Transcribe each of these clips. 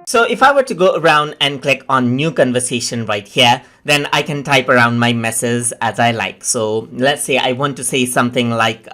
So if I were to go around and click on new conversation right here, then I can type around my message as I like. So let's say I want to say something like,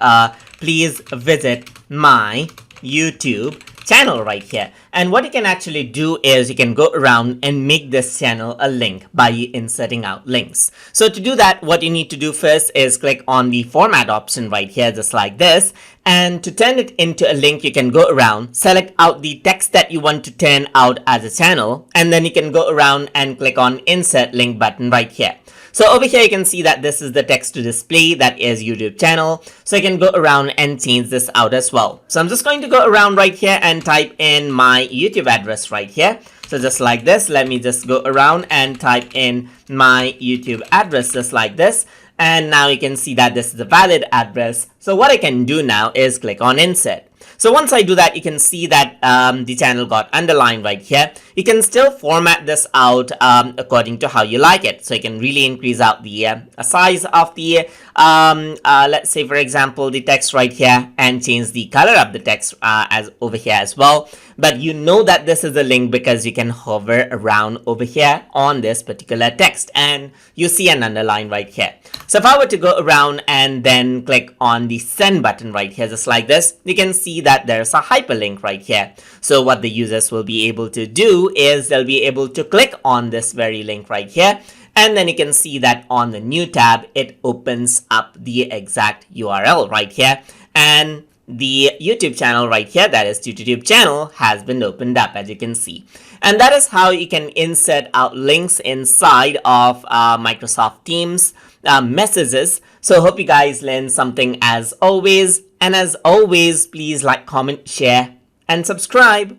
please visit my YouTube channel right here. And what you can actually do is you can go around and make this channel a link by inserting out links. So to do that, what you need to do first is click on the format option right here, just like this. And to turn it into a link, you can go around, select out the text that you want to turn out as a channel, and then you can go around and click on insert link button right here. So over here you can see that this is the text to display, that is YouTube channel. So I can go around and change this out as well. So I'm just going to go around right here and type in my YouTube address right here. So just like this, let me just go around and type in my YouTube address just like this. And now you can see that this is a valid address. So what I can do now is click on insert. So once I do that, you can see that the channel got underlined right here. You can still format this out according to how you like it. So you can really increase out the size of the, let's say for example, the text right here, and change the color of the text as over here as well. But you know that this is a link because you can hover around over here on this particular text and you see an underline right here. So if I were to go around and then click on the send button right here, just like this, you can see that there's a hyperlink right here. So what the users will be able to do is they'll be able to click on this very link right here. And then you can see that on the new tab, it opens up the exact URL right here. And the YouTube channel right here, that is YouTube channel, has been opened up, as you can see. And that is how you can insert out links inside of Microsoft Teams messages. So hope you guys learned something as always. And as always, please like, comment, share, and subscribe.